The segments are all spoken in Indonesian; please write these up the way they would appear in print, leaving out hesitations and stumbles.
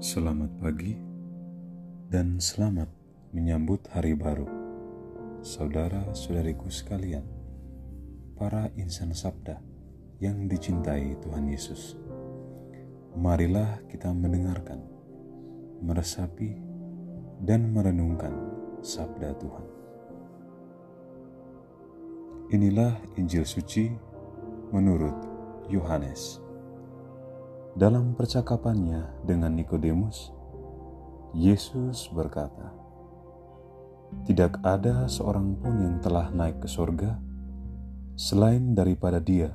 Selamat pagi dan selamat menyambut hari baru, saudara-saudariku sekalian, para insan sabda yang dicintai Tuhan Yesus. Marilah kita mendengarkan, meresapi, dan merenungkan sabda Tuhan. Inilah Injil suci menurut Yohanes. Dalam percakapannya dengan Nikodemus, Yesus berkata, "Tidak ada seorang pun yang telah naik ke sorga selain daripada Dia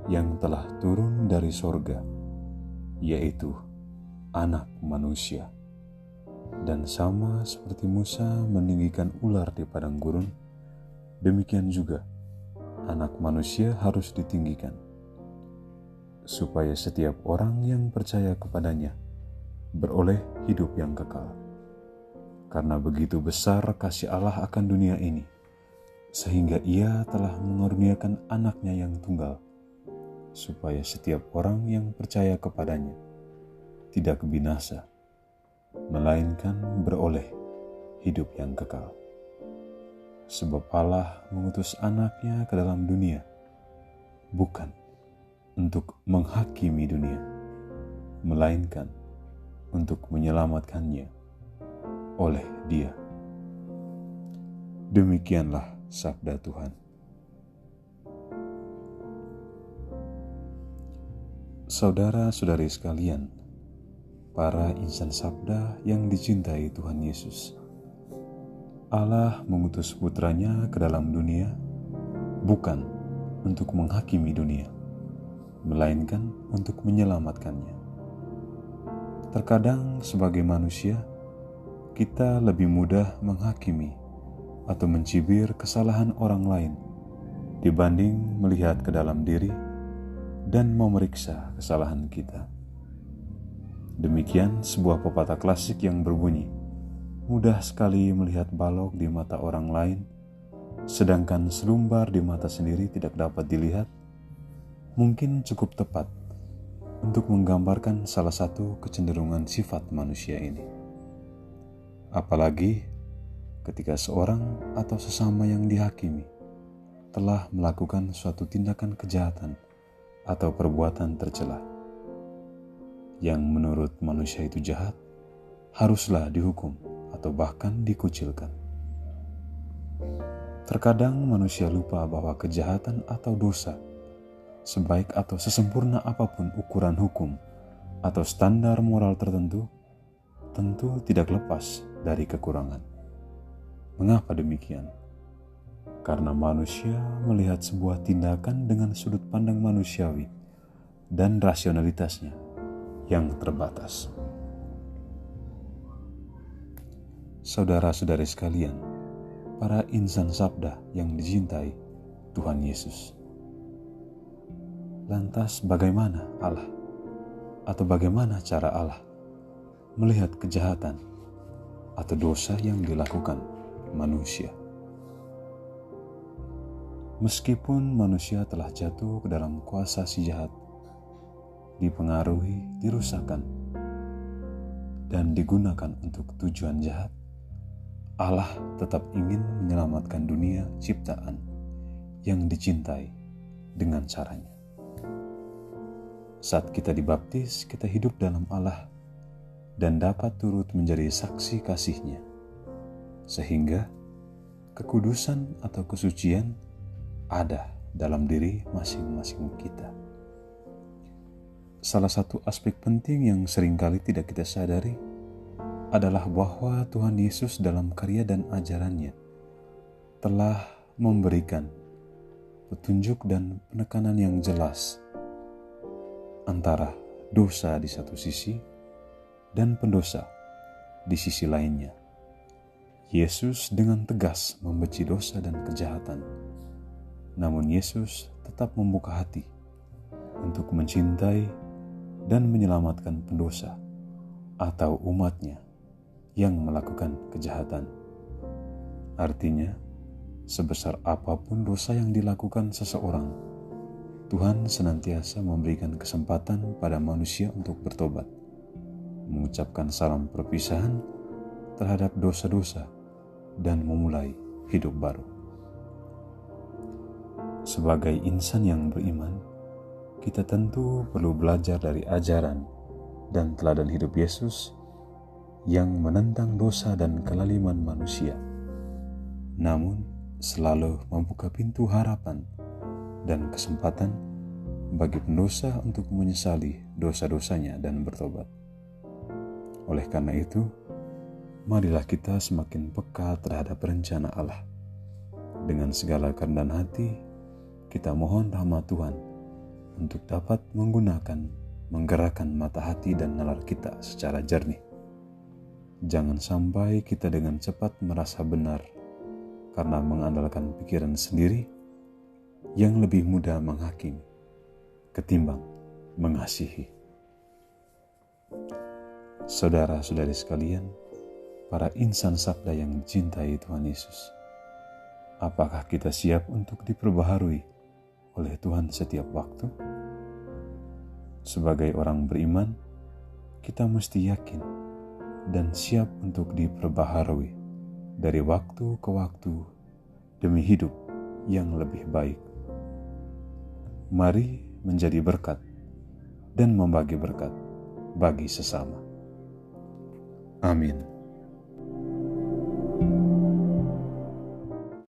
yang telah turun dari sorga, yaitu Anak Manusia. Dan sama seperti Musa meninggikan ular di padang gurun, demikian juga Anak Manusia harus ditinggikan, supaya setiap orang yang percaya kepadanya beroleh hidup yang kekal. Karena begitu besar kasih Allah akan dunia ini, sehingga Ia telah mengaruniakan anaknya yang tunggal, supaya setiap orang yang percaya kepadanya tidak binasa, melainkan beroleh hidup yang kekal. Sebab Allah mengutus anaknya ke dalam dunia, bukan untuk menghakimi dunia, melainkan untuk menyelamatkannya oleh Dia." Demikianlah sabda Tuhan. Saudara-saudari sekalian, para insan sabda yang dicintai Tuhan Yesus, Allah mengutus putranya ke dalam dunia bukan untuk menghakimi dunia, melainkan untuk menyelamatkannya. Terkadang sebagai manusia, kita lebih mudah menghakimi atau mencibir kesalahan orang lain dibanding melihat ke dalam diri dan memeriksa kesalahan kita. Demikian sebuah pepatah klasik yang berbunyi, "Mudah sekali melihat balok di mata orang lain, sedangkan selumbar di mata sendiri tidak dapat dilihat," mungkin cukup tepat untuk menggambarkan salah satu kecenderungan sifat manusia ini. Apalagi ketika seorang atau sesama yang dihakimi telah melakukan suatu tindakan kejahatan atau perbuatan tercela yang menurut manusia itu jahat, haruslah dihukum atau bahkan dikucilkan. Terkadang manusia lupa bahwa kejahatan atau dosa, sebaik atau sesempurna apapun ukuran hukum atau standar moral tertentu, tentu tidak lepas dari kekurangan. Mengapa demikian? Karena manusia melihat sebuah tindakan dengan sudut pandang manusiawi dan rasionalitasnya yang terbatas. Saudara-saudari sekalian, para insan sabda yang dicintai Tuhan Yesus, lantas bagaimana Allah atau bagaimana cara Allah melihat kejahatan atau dosa yang dilakukan manusia? Meskipun manusia telah jatuh ke dalam kuasa si jahat, dipengaruhi, dirusakkan, dan digunakan untuk tujuan jahat, Allah tetap ingin menyelamatkan dunia ciptaan yang dicintai dengan caranya. Saat kita dibaptis, kita hidup dalam Allah dan dapat turut menjadi saksi kasih-Nya, sehingga kekudusan atau kesucian ada dalam diri masing-masing kita. Salah satu aspek penting yang seringkali tidak kita sadari adalah bahwa Tuhan Yesus dalam karya dan ajarannya telah memberikan petunjuk dan penekanan yang jelas antara dosa di satu sisi dan pendosa di sisi lainnya. Yesus dengan tegas membenci dosa dan kejahatan, namun Yesus tetap membuka hati untuk mencintai dan menyelamatkan pendosa atau umatnya yang melakukan kejahatan. Artinya, sebesar apapun dosa yang dilakukan seseorang, Tuhan senantiasa memberikan kesempatan pada manusia untuk bertobat mengucapkan salam perpisahan terhadap dosa-dosa, dan memulai hidup baru. Sebagai insan yang beriman, kita tentu perlu belajar dari ajaran dan teladan hidup Yesus yang menentang dosa dan kelaliman manusia, namun selalu membuka pintu harapan dan kesempatan bagi pendosa untuk menyesali dosa-dosanya dan bertobat. Oleh karena itu, marilah kita semakin peka terhadap rencana Allah. Dengan segala kerendahan hati, kita mohon rahmat Tuhan untuk dapat menggerakkan mata hati dan nalar kita secara jernih. Jangan sampai kita dengan cepat merasa benar karena mengandalkan pikiran sendiri yang lebih mudah menghakimi ketimbang mengasihi. Saudara-saudari sekalian, para insan sabda yang mencintai Tuhan Yesus, apakah kita siap untuk diperbaharui oleh Tuhan setiap waktu? Sebagai orang beriman, kita mesti yakin dan siap untuk diperbaharui dari waktu ke waktu demi hidup yang lebih baik. Mari menjadi berkat dan membagi berkat bagi sesama. Amin.